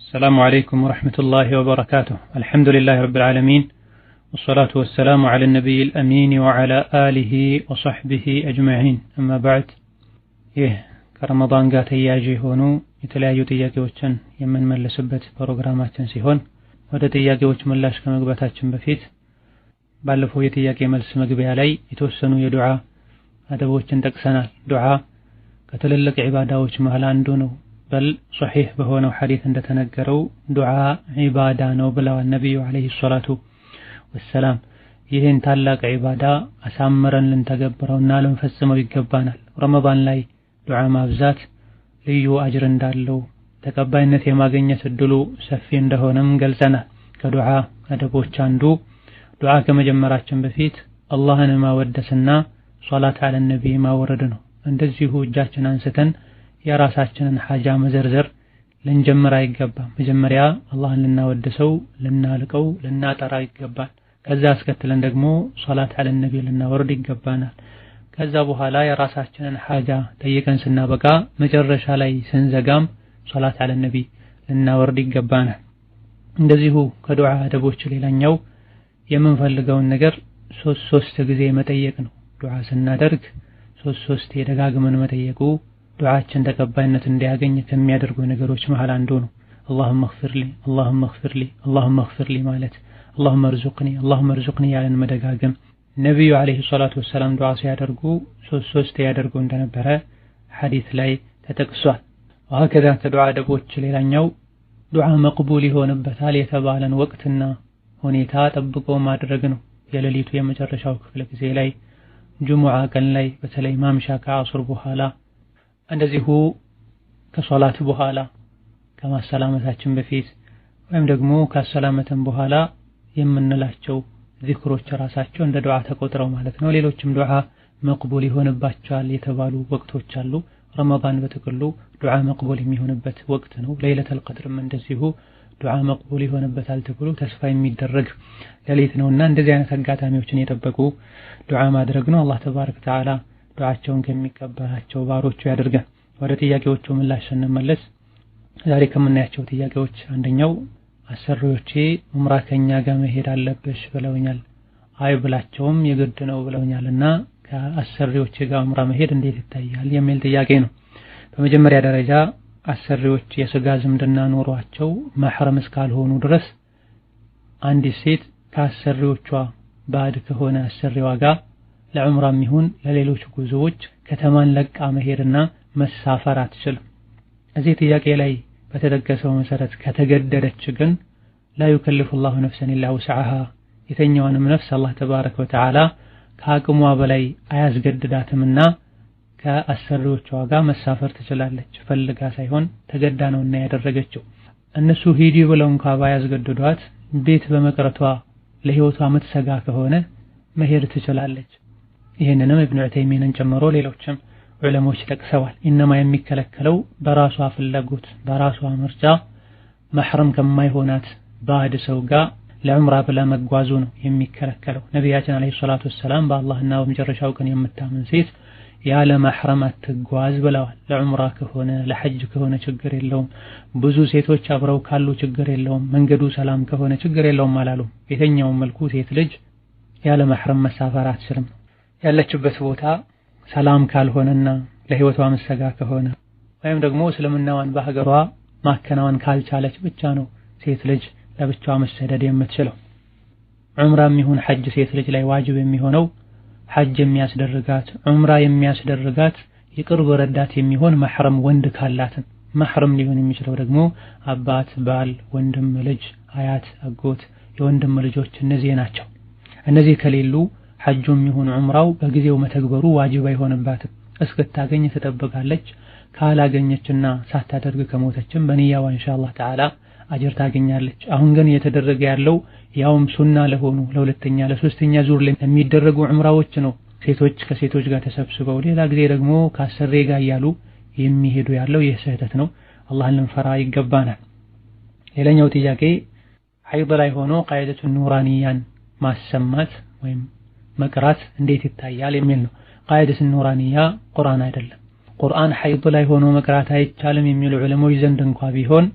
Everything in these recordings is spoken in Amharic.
السلام عليكم ورحمة الله وبركاته. الحمد لله رب العالمين والصلاة والسلام على النبي الأمين وعلى آله وصحبه أجمعين. أما بعد كرمضان قات ياجي هونو يتلايو تياقيوچن يمن ملسبت بروغراماتن سيهون وده تياقيوچ ملاش كمقباتاتن بفيت ባለፈው የጥያቄ መልስ መግቢያ ላይ የተወሰኑ የዱዓ አደቦችን ተቅሰናል። ዱዓ ከትልልቅ ዒባዳዎች መሃል አንዱ ነው። በል ሶሒህ በሆነው ሐዲስ እንደተነገረው ዱዓ ዒባዳ ነው ብለዋል ነብዩ አለይሂ ሰላቱ ወሰላም። ይህን ታላቅ ዒባዳ አሳምረን ልንተገብረውና ልንፈጽመው ይገባናል። ረመዳን ላይ ዱዓ ማብዛት ልዩ አጅር እንዳለው ተቀባይነት የማግኘት እድሉ ሰፊ እንደሆነም ገልጸናል። ከዱዓ አደቦች አንዱ ዱዓ ከመጀመራችን በፊት አላህን ማወደስና ሶላት አለ ነብይ ማወረድ ነው። እንደዚሁ እጃችንን አንስተን የራሳችንን ሐጃ መዘርዘር ልንጀምር አይገባም። መጀመሪያ አላህን ልናወደሰው፣ ልናልቀው፣ ልናጠራ ይገባል። ከዛ አስከትለን ደግሞ ሶላት አለ ነብይ ልናወርድ ይገባናል። ከዛ በኋላ የራሳችንን ሐጃ ጠይቀን ስናበቃ መጨረሻ ላይ ስንዘጋም ሶላት አለ ነብይ ልናወርድ ይገባናል። እንደዚሁ ከዱዓ አደቦች ሌላኛው የምንፈልገውን ነገር ሶስት ጊዜ መጠየቅ ነው። ዱዓ ስናደርግ ሶስት የደጋግመን መጠየቁ ዱዓችን ተቀባይነት እንዲያገኝ ከሚያደርጉ ነገሮች መሃል አንዱ ነው። اللهم اغفر لي اللهم اغفر لي اللهم اغفر لي ማለት اللهم ارزقني ያለን መደጋገም ነብዩ አለይሂ ሰላቱ ወሰላም ዱዓ ሲያደርጉ ሶስት ያደርጉ እንደነበረ ሐዲስ ላይ ተጠቅሷል። ወሀከዛ ከዱዓ አደቦች ሌላኛው ዱዓ መቅቡል ይሆንበታል የተባለን ወቅትና ሁኔታ ጠብቆ ማድረግ ነው። የሌሊቱ የመጨረሻው ክፍለ ጊዜ ላይ፣ ጁሙዓ ቀን ላይ፣ በተለይ ማምሻ ከአሱር በኋላ፣ እንደዚሁ ከሶላት በኋላ ከማሰላመታችን በፊት ወይም ደግሞ ካሰላመተን በኋላ የምንላቸው ዚክሮች ራሳቸው እንደ ዱዓ ተቆጥረው ማለት ነው። ሌሎችም ዱዓ መቅቡል ይሆንባቸዋል የተባሉ ወቅቶች አሉ። ረመዳን በጥቅሉ ዱዓ መቅቡል የሚሆንበት ወቅት ነው። ለይለቱል ቀድርም እንደዚሁ ዱዓ መቅቡል ይሆንበታል ተብሎ ተስፋ የሚደረግ ሌሊት ነውና እንደዚህ አይነት አጋጣሚዎችን የጠበቁ ዱዓ ማድረግ ነው። አላህ ተባረከ ወተዓላ ዱዓቸውን ከሚቀበላቸው ባሮቹ ያድርገን። ወደ ጥያቄዎቹ ምላሽ ስንመለስ ዛሬ ከምናያቸው ጥያቄዎች አንደኛው አሰሪዎቼ ዑምራ ከኛ ጋር መሄድ አለብሽ ብለውኛል፣ አይ ብላቸውም የግድ ነው ብለውኛልና ከአሰሪዎቼ ጋር ዑምራ መሄድ እንዴት ይታያል የሚል ጥያቄ ነው። በመጀመሪያ ደረጃ አሰሪዎች የስጋ ዝምድና ኖሯቸው መህረም እስካልሆኑ ድረስ አንዲት ሴት ከአሰሪዎቿ ባዕድ ከሆነ አሰሪዋ ጋር ለዑምራም ይሁን ለሌሎች ጉዞዎች ከተማን ለቃ መሄድና መሳፈር አትችልም። እዚህ ጥያቄ ላይ በተጠቀሰው መሰረት ከተገደደች ግን ላ ዩከልፉ ላሁ ነፍሰን ኢላ ውስዐሃ የተኛዋንም ነፍስ አላህ ተባረከ ወተዓላ ከአቅሟ በላይ አያስገድዳትምና ከአሰሪዎቿ ጋር መሳፈር ትችላለች። ፈልጋ ሳይሆን ተገዳ ነውና ያደረገችው። እነሱ ሂዲ ብለው እንኳን ባያስገድዷት ቤት በመቅረቷ ለህይወቷ ምትሰጋ ከሆነ መሄድ ትችላለች። ይህንንም ኢብኑ ዑተይሚንን ጨምሮ ሌሎችም ዑለሞች ጠቅሰዋል። ኢነማ የሚከለከለው በራሷ ፍላጎት በራሷ ምርጫ መህረም ከማይሆናት ባዕድ ሰው ጋር ለዑምራ ብላ መጓዙ ነው የሚከለከለው። ነቢያችን አለይሂ ሰላቱ ወሰላም በአላህና በመጨረሻው ቀን የምታምን ሴት ያለ መህረም አትጓዝ ብለዋል። ለዑምራ ከሆነ ለሐጅ ከሆነ ችግር የለውም። ብዙ ሴቶች አብረው ካሉ ችግር የለውም። መንገዱ ሰላም ከሆነ ችግር የለውም አላሉም። የትኛውም መልኩ ሴት ልጅ ያለ መህረም መሳፈር አትችልም። ያለችበት ቦታ ሰላም ካልሆነና ለህይወቷ መሰጋ ከሆነ ወይም ደግሞ እስልምናዋን በሀገሯ ማከናወን ካልቻለች ብቻ ነው ሴት ልጅ ለብቻዋ መሰደድ የምትችለው። ዑምራም ይሁን ሐጅ ሴት ልጅ ላይ ዋጅብ የሚሆነው ሐጅ የሚያስደርጋት ዑምራ የሚያስደርጋት የቅርብ ረዳት የሚሆን መህረም ወንድ ካላት። መህረም ሊሆን የሚችለው ደግሞ አባት፣ ባል፣ ወንድም ልጅ፣ አያት፣ አጎት፣ የወንድም ልጆች እነዚህ ናቸው። እነዚህ ከሌሉ ሐጁም ይሁን ዑምራው በጊዜው መተግበሩ ዋጅብ አይሆንባትም። እስክታገኝ ትጠብቃለች። ካላገኘችና ሳታደርግ ከሞተችም በንያዋ ኢንሻአላህ ተዓላ አጅር ታገኛለች። አሁን ግን እየተደረገ ያለው ያውም ሱና ለሆኑ ለሁለተኛ ለሶስተኛ ዙር ላይ የሚደረጉ ዑምራዎች ነው። ሴቶች ከሴቶች ጋር ተሰብስበው ሌላ ጊዜ ደግሞ ከአሰሪ ጋር እያሉ የሚሄዱ ያለው ይህ ስህተት ነው። አላህን ልንፈራ ይገባናል። ሌላኛው ጥያቄ ሐይድ ላይ ሆኖ ቃይደቱ ኑራኒያን ማሰማት ወይም መቅራት እንዴት ይታያል የሚል ነው። ቃይደቱ ኑራኒያ ቁርአን አይደለም። ቁርአን ሐይድ ላይ ሆኖ መቅራት አይቻልም የሚሉ ዑለሞች ዘንድ እንኳን ቢሆን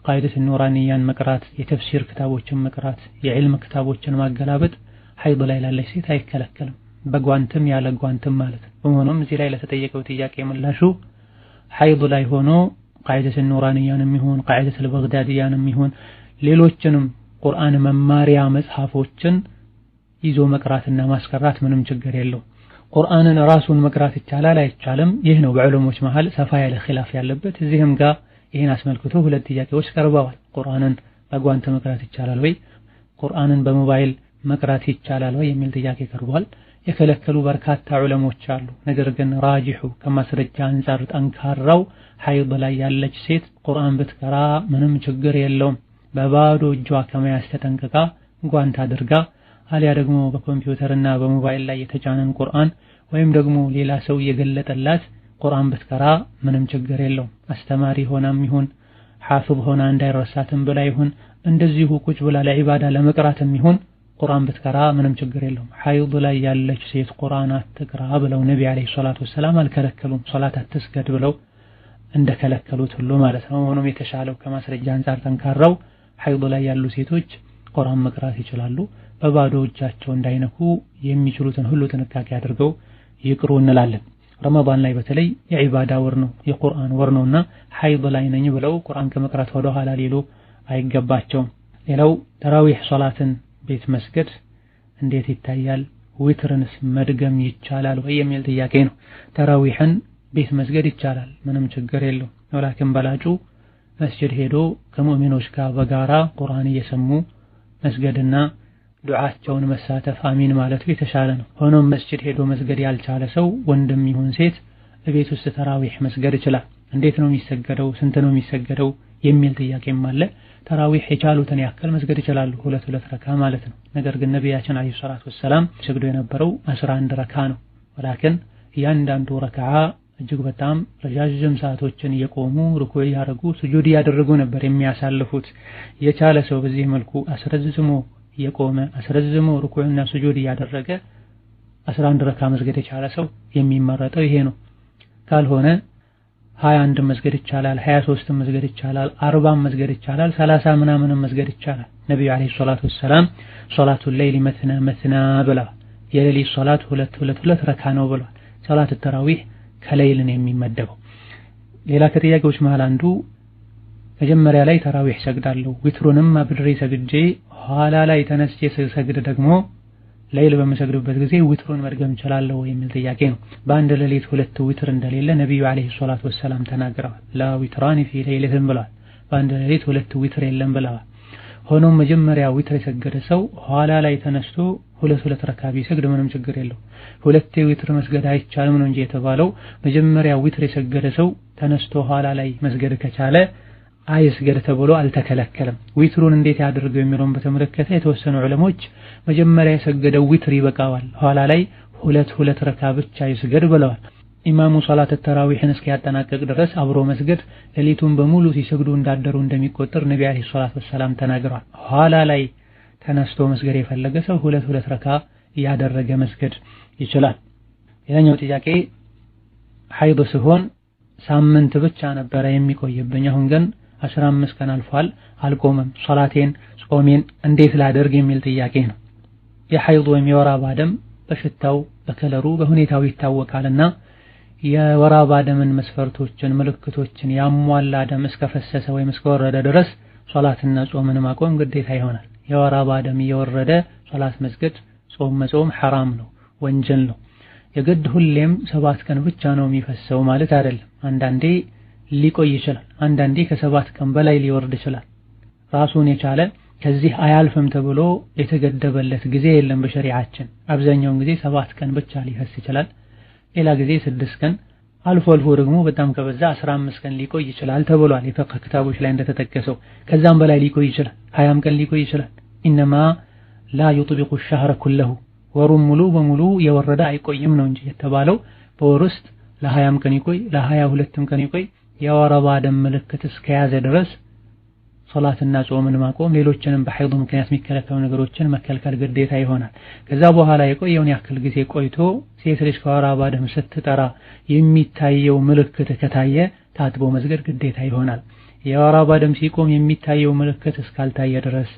ቃይደት ኑራንያን መቅራት፣ የተፍሲር ክታቦችን መቅራት፣ የዕልም ክታቦችን ማገላበጥ ሐይድ ላይ ላለች ሴት አይከለከልም፣ በጓንትም ያለ ጓንትም ማለት ነው። በመሆኑም እዚህ ላይ ለተጠየቀው ጥያቄ ምላሹ ሐይድ ላይ ሆኖ ቃይደት ኑራንያንም ይሁን ቃይደት አልበግዳዲያንም ይሁን ሌሎችንም ቁርአን መማሪያ መጽሐፎችን ይዞ መቅራትና ማስቀራት ምንም ችግር የለው። ቁርአንን ራሱን መቅራት ይቻላል አይቻልም? ይህ ነው በዑለሞች መሃል ሰፋ ያለ ኺላፍ ያለበት። እዚህም ጋር ይህን አስመልክቶ ሁለት ጥያቄዎች ቀርበዋል። ቁርአንን በጓንት መቅራት ይቻላል ወይ? ቁርአንን በሞባይል መቅራት ይቻላል ወይ የሚል ጥያቄ ቀርቧል። የከለከሉ በርካታ ዑለሞች አሉ። ነገር ግን ራጂሑ ከማስረጃ አንፃር ጠንካራው ሐይድ ላይ ያለች ሴት ቁርአን ብትቀራ ምንም ችግር የለውም። በባዶ እጇ ከመያዝ ተጠንቅቃ ጓንት አድርጋ አሊያ ደግሞ በኮምፒውተርና በሞባይል ላይ የተጫነን ቁርአን ወይም ደግሞ ሌላ ሰው የገለጠላት ቁርአን ብትቀራ ምንም ችግር የለውም። አስተማሪ ሆናም ይሁን ሐፊዝ ሆና እንዳይረሳትም ብላ ይሁን እንደዚሁ ቁጭ ብላ ለዒባዳ ለመቅራትም ይሁን ቁርአን ብትቀራ ምንም ችግር የለውም። ሐይድ ላይ ያለች ሴት ቁርአን አትቅራ ብለው ነቢ አለይሂ ሰላቱ ወሰላም አልከለከሉም። ሶላት አትስገድ ብለው እንደከለከሉት ሁሉ ማለት ነው። ሆኖም የተሻለው ከማስረጃ አንፃር ጠንካራው ሐይድ ላይ ያሉ ሴቶች ቁርአን መቅራት ይችላሉ። በባዶ እጃቸው እንዳይነኩ የሚችሉትን ሁሉ ጥንቃቄ አድርገው ይቅሩ እንላለን። ረመዳን ላይ በተለይ የዒባዳ ወር ነው፣ የቁርአን ወር ነውና ሐይድ ላይ ነኝ ብለው ቁርአን ከመቅራት ወደ ኋላ ሊሉ አይገባቸውም። ሌላው ተራዊህ ሶላትን ቤት መስገድ እንዴት ይታያል? ዊትርንስ መድገም ይቻላል ወይ የሚል ጥያቄ ነው። ተራዊህን ቤት መስገድ ይቻላል፣ ምንም ችግር የለው። ወላኪን በላጩ መስጂድ ሄዶ ከሙእሚኖች ጋር በጋራ ቁርአን እየሰሙ መስገድና ዱዓቸውን መሳተፍ አሚን ማለቱ የተሻለ ነው። ሆኖም መስጂድ ሄዶ መስገድ ያልቻለ ሰው ወንድም ይሁን ሴት በቤት ውስጥ ተራዊህ መስገድ ይችላል። እንዴት ነው የሚሰገደው? ስንት ነው የሚሰገደው የሚል ጥያቄም አለ። ተራዊህ የቻሉትን ያክል መስገድ ይችላሉ፣ ሁለት ረካ ማለት ነው። ነገር ግን ነቢያችን አለይሂ ሰላቱ ወሰላም ሰግዶ የነበረው 11 ረካ ነው። ወላኪን እያንዳንዱ ረካዓ እጅግ በጣም ረጃጅም ሰዓቶችን እየቆሙ ሩኩዕ ያደረጉ ስጁድ ያደረጉ ነበር የሚያሳልፉት። የቻለ ሰው በዚህ መልኩ አስረዝሞ የቆመ አስረዝሞ ሩኩዕና ስጁድ ያደረገ 11 ረካ መስገድ የቻለ ሰው የሚመረጠው ይሄ ነው። ካልሆነ 21 መስገድ ይቻላል፣ 23 መስገድ ይቻላል፣ 40 መስገድ ይቻላል፣ 30 ምናምን መስገድ ይቻላል። ነብዩ አለይሂ ሰላቱ ወሰላም ሶላቱል ለይሊ መትና መትና ብለዋል። የሌሊት ሶላት ሁለት ረካ ነው ብለዋል። ሶላት ተራዊህ ከሌይልን የሚመደበው። ሌላ ከጥያቄዎች መሃል አንዱ መጀመሪያ ላይ ተራዊህ ሰግዳለሁ ዊትሩንም አብድሬ ሰግጄ ኋላ ላይ ተነስቼ ሰግድ ደግሞ ሌይል በመሰግድበት ጊዜ ዊትሩን መድገም እችላለሁ የሚል ጥያቄ ነው። በአንድ ሌሊት ሁለት ዊትር እንደሌለ ነብዩ አለይሂ ሰላቱ ወሰላም ተናግረዋል። ላ ዊትራኒ ፊ ሌሊትን ብለዋል። በአንድ ሌሊት ሁለት ዊትር የለም ብለዋል። ሆኖም መጀመሪያ ዊትር የሰገደ ሰው ኋላ ላይ ተነስቶ ሁለት ረካ ቢሰግድ ምንም ችግር የለው። ሁለቴ ዊትር መስገድ አይቻልም ነው እንጂ የተባለው መጀመሪያ ዊትር የሰገደ ሰው ተነስቶ ኋላ ላይ መስገድ ከቻለ አይስገድ ተብሎ አልተከለከለም። ዊትሩን እንዴት ያድርገው የሚለውን በተመለከተ የተወሰኑ ዑለሞች መጀመሪያ የሰገደው ዊትር ይበቃዋል፣ ኋላ ላይ ሁለት ረካ ብቻ ይስገድ ብለዋል። ኢማሙ ሶላት ተራዊህን እስኪያጠናቀቅ ድረስ አብሮ መስገድ ሌሊቱን በሙሉ ሲሰግዱ እንዳደሩ እንደሚቆጠር ነብዩ አለይሂ ሰላቱ ወሰላም ተናግረዋል። ኋላ ላይ ተነስቶ መስገድ የፈለገ ሰው ሁለት ረካ ያደረገ መስገድ ይችላል። ሌላኛው ጥያቄ ሐይድ ሲሆን ሳምንት ብቻ ነበረ የሚቆይብኝ፣ አሁን ግን 15 ቀን አልፏል፣ አልቆመም፣ ሶላቴን ጾሜን እንዴት ላደርግ የሚል ጥያቄ ነው። የሐይድ ወይም የወር አበባ ደም በሽታው በከለሩ በሁኔታው ይታወቃልና የወር አበባ ደምን መስፈርቶችን ምልክቶችን ያሟላ ደም እስከፈሰሰ ወይም እስከወረደ ድረስ ሶላትና ጾምን ማቆም ግዴታ ይሆናል። የወር አበባ ደም እየወረደ ሶላት መስገድ ጾም መጾም ሐራም ነው፣ ወንጀል ነው። የግድ ሁሌም 7 ቀን ብቻ ነው የሚፈሰው ማለት አይደለም። አንዳንዴ ሊቆይ ይችላል፣ አንዳንዴ ከ7 ቀን በላይ ሊወርድ ይችላል። ራሱን የቻለ ከዚህ አያልፍም ተብሎ የተገደበለት ጊዜ የለም በሸሪዓችን። አብዛኛውን ጊዜ 7 ቀን ብቻ ሊፈስ ይችላል፣ ሌላ ጊዜ 6 ቀን፣ አልፎ ደግሞ በጣም ከበዛ 15 ቀን ሊቆይ ይችላል ተብሏል የፍቅህ ክታቦች ላይ እንደተጠቀሰው። ከዛም በላይ ሊቆይ ይችላል፣ 20 ቀን ሊቆይ ይችላል። ኢነማ ላ ዩጥቢቁ الشهر كله ወሩን ሙሉ በሙሉ የወረደ አይቆይም ነው እንጂ የተባለው። በወር ውስጥ ለ20 ቀን ይቆይ ለ22 ቀን ይቆይ የወር አበባ ደም ምልክት እስከያዘ ድረስ ሶላትና ጾምን ማቆም ሌሎችንም በሐይድ ምክንያት የሚከለከሉ ነገሮችን መከልከል ግዴታ ይሆናል። ከዛ በኋላ የቆየውን ያክል ጊዜ ቆይቶ ሴት ልጅ ከወር አበባ ደም ስትጠራ የሚታየው ምልክት ከታየ ታጥቦ መስገድ ግዴታ ይሆናል። የወር አበባ ደም ሲቆም የሚታየው ምልክት እስካልታየ ድረስ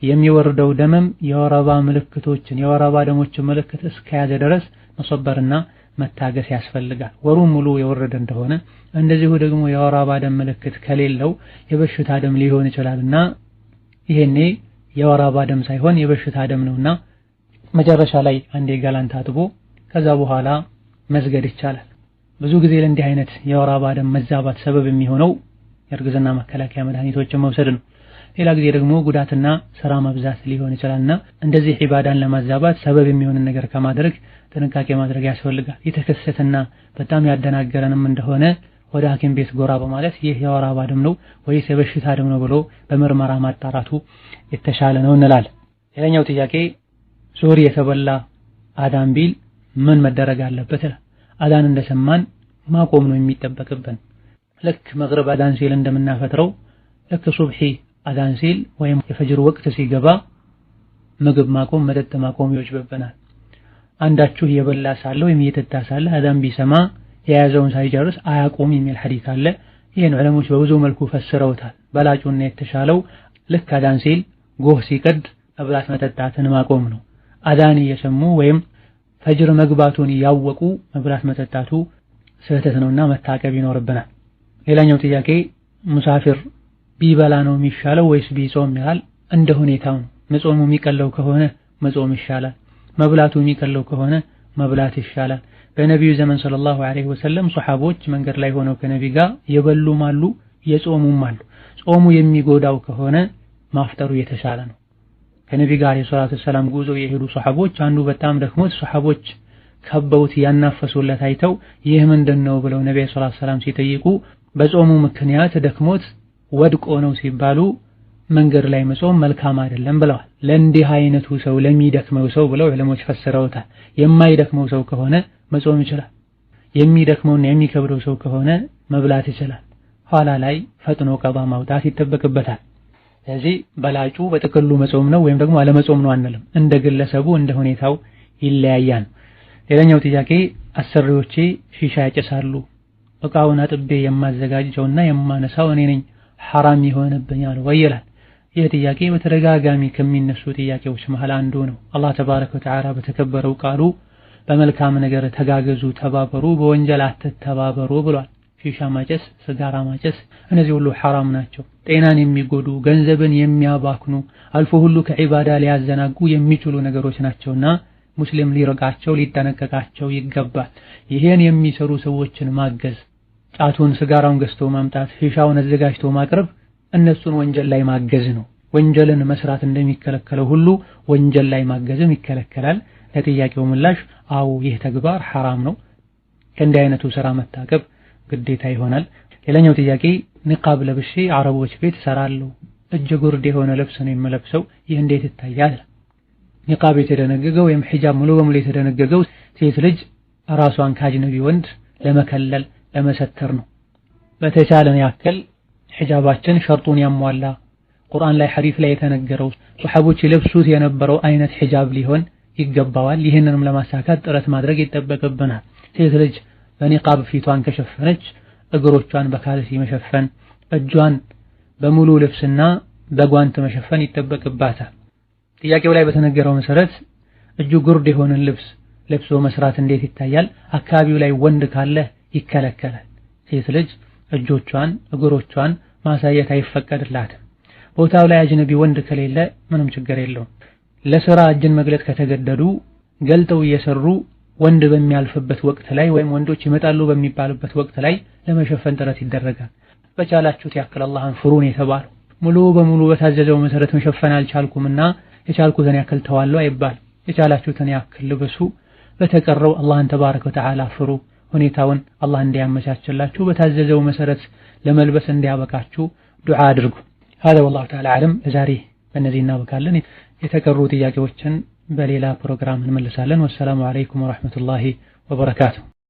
የሚወርደው ደምም የወር አበባ ምልክቶችን የወር አበባ ደሞችን ምልክት እስከያዘ ድረስ መሰበርና መታገስ ያስፈልጋል። ወሩ ሙሉ የወረደ እንደሆነ እንደዚሁ ደግሞ የወር አበባ ደም ምልክት ከሌለው የበሽታ ደም ሊሆን ይችላልና ይሄኔ የወር አበባ ደም ሳይሆን የበሽታ ደም ነውና መጨረሻ ላይ አንዴ ገላን ታጥቦ ከዛ በኋላ መስገድ ይቻላል። ብዙ ጊዜ ለእንዲህ አይነት የወር አበባ ደም መዛባት ሰበብ የሚሆነው የእርግዝና መከላከያ መድኃኒቶችን መውሰድ ነው። ሌላ ጊዜ ደግሞ ጉዳትና ስራ መብዛት ሊሆን ይችላልና እንደዚህ ዒባዳን ለማዛባት ሰበብ የሚሆን ነገር ከማድረግ ጥንቃቄ ማድረግ ያስፈልጋል። የተከሰተና በጣም ያደናገረንም እንደሆነ ወደ ሐኪም ቤት ጎራ በማለት ይህ የወር አበባ ደም ነው ወይስ የበሽታ ደም ነው ብሎ በምርመራ ማጣራቱ የተሻለ ነው እንላለን። ሌላኛው ጥያቄ ዙህር የተበላ አዳን ቢል ምን መደረግ አለበት? አዳን እንደሰማን ማቆም ነው የሚጠበቅብን። ልክ መግሪብ አዳን ሲል እንደምናፈጥረው ልክ ሱብሒ አዳን ሲል ወይም የፈጅር ወቅት ሲገባ ምግብ ማቆም መጠጥ ማቆም ይወጅብብናል። አንዳችሁ የበላ ሳለ ወይም እየጠጣ ሳለ አዳን ቢሰማ የያዘውን ሳይጨርስ አያቆም የሚል ሐዲስ አለ። ይህን ዑለሞች በብዙ መልኩ ፈስረውታል። በላጩና የተሻለው ልክ አዳን ሲል ጎህ ሲቀድ መብላት መጠጣትን ማቆም ነው። አዳን እየሰሙ ወይም ፈጅር መግባቱን ያወቁ መብላት መጠጣቱ ስህተት ነውና መታቀብ ይኖርብናል። ሌላኛው ጥያቄ ሙሳፊር ቢበላ ነው የሚሻለው ወይስ ቢጾም ይላል። እንደ ሁኔታው ነው። መጾሙ የሚቀለው ከሆነ መጾም ይሻላል። መብላቱ የሚቀለው ከሆነ መብላት ይሻላል። በነቢዩ ዘመን ሰለላሁ ዐለይሂ ወሰለም ሱሐቦች መንገድ ላይ ሆነው ከነቢ ጋር የበሉም አሉ የጾሙም አሉ። ጾሙ የሚጎዳው ከሆነ ማፍጠሩ የተሻለ ነው። ከነቢ ጋር አለይሂ ሰላቱ ወሰላም ጉዞ የሄዱ ሱሐቦች አንዱ በጣም ደክሞት ሱሐቦች ከበውት ያናፈሱለት አይተው ይህ ምንድነው ብለው ነቢ ሰለላሁ ዐለይሂ ወሰለም ሲጠይቁ በጾሙ ምክንያት ደክሞት ወድቆ ነው ሲባሉ መንገድ ላይ መጾም መልካም አይደለም ብለዋል። ለእንዲህ አይነቱ ሰው ለሚደክመው ሰው ብለው ዑለሞች ፈስረውታል። የማይደክመው ሰው ከሆነ መጾም ይችላል። የሚደክመውና የሚከብደው ሰው ከሆነ መብላት ይችላል። ኋላ ላይ ፈጥኖ ቀዷ ማውጣት ይጠበቅበታል። ስለዚህ በላጩ በጥቅሉ መጾም ነው ወይም ደግሞ አለመጾም ነው አንልም። እንደ ግለሰቡ እንደ ሁኔታው ይለያያል። ሌላኛው ጥያቄ አሰሪዎቼ ሺሻ ያጨሳሉ፣ እቃውን አጥቤ የማዘጋጀውና የማነሳው እኔ ነኝ፣ ሐራም ይሆንብኛል ወይ ይላል። ይህ ጥያቄ በተደጋጋሚ ከሚነሱ ጥያቄዎች መሃል አንዱ ነው። አላህ ተባረከ ወተዓላ በተከበረው ቃሉ በመልካም ነገር ተጋገዙ፣ ተባበሩ፣ በወንጀል አትተባበሩ ብሏል። ሺሻ ማጨስ፣ ስጋራ ማጨስ እነዚህ ሁሉ ሐራም ናቸው። ጤናን የሚጎዱ ገንዘብን የሚያባክኑ አልፎ ሁሉ ከዒባዳ ሊያዘናጉ የሚችሉ ነገሮች ናቸውና ሙስሊም ሊርቃቸው ሊጠነቀቃቸው ይገባል። ይሄን የሚሰሩ ሰዎችን ማገዝ፣ ጫቱን ስጋራውን ገዝቶ ማምጣት፣ ሺሻውን አዘጋጅቶ ማቅረብ እነሱን ወንጀል ላይ ማገዝ ነው። ወንጀልን መስራት እንደሚከለከለው ሁሉ ወንጀል ላይ ማገዝም ይከለከላል። ለጥያቄው ምላሽ አዎ ይህ ተግባር ሐራም ነው። ከእንዲህ አይነቱ ስራ መታቀብ ግዴታ ይሆናል። ሌላኛው ጥያቄ ኒቃብ ለብሼ አረቦች ቤት እሰራለሁ፣ እጀ ጉርድ የሆነ ልብስ ነው የምለብሰው፣ ይህ እንዴት ይታያል? ኒቃብ የተደነገገው ወይም ሒጃብ ሙሉ በሙሉ የተደነገገው ሴት ልጅ ራሷን ከአጅነቢ ወንድ ለመከለል ለመሰተር ነው። በተቻለን ያክል ሒጃባችን ሸርጡን ያሟላ ቁርአን ላይ ሐዲስ ላይ የተነገረው ሱሐቦች ይለብሱት የነበረው አይነት ሒጃብ ሊሆን ይገባዋል። ይህንንም ለማሳካት ጥረት ማድረግ ይጠበቅብናል። ሴት ልጅ በኒቃብ ፊቷን ከሸፈነች እግሮቿን በካልሲ መሸፈን፣ እጇን በሙሉ ልብስና በጓንት መሸፈን ይጠበቅባታል። ጥያቄው ላይ በተነገረው መሰረት እጁ ጉርድ የሆነን ልብስ ለብሶ መስራት እንዴት ይታያል? አካባቢው ላይ ወንድ ካለ ይከለከላል። ሴት ልጅ እጆቿን እግሮቿን ማሳየት አይፈቀድላትም። ቦታው ላይ አጅነቢ ወንድ ከሌለ ምንም ችግር የለውም። ለስራ እጅን መግለጥ ከተገደዱ ገልጠው እየሰሩ ወንድ በሚያልፍበት ወቅት ላይ ወይም ወንዶች ይመጣሉ በሚባልበት ወቅት ላይ ለመሸፈን ጥረት ይደረጋል። በቻላችሁት ያክል አላህን ፍሩን የተባለው ሙሉ በሙሉ በታዘዘው መሰረት መሸፈን አልቻልኩምና የቻልኩትን ያክል ተዋለው አይባል። የቻላችሁትን ያክል ልበሱ። በተቀረው አላህን ተባረከ ወተዓላ ፍሩ። ሁኔታውን አላህ እንዲያመቻችላችሁ በታዘዘው መሰረት ለመልበስ እንዲያበቃችሁ ዱዓ አድርጉ። هذا والله تعالى أعلم። ለዛሬ በእነዚህ እናበቃለን። የተቀሩ ጥያቄዎችን በሌላ ፕሮግራም እንመልሳለን። ወሰላሙ አለይኩም ወራህመቱላሂ ወበረካቱሁ።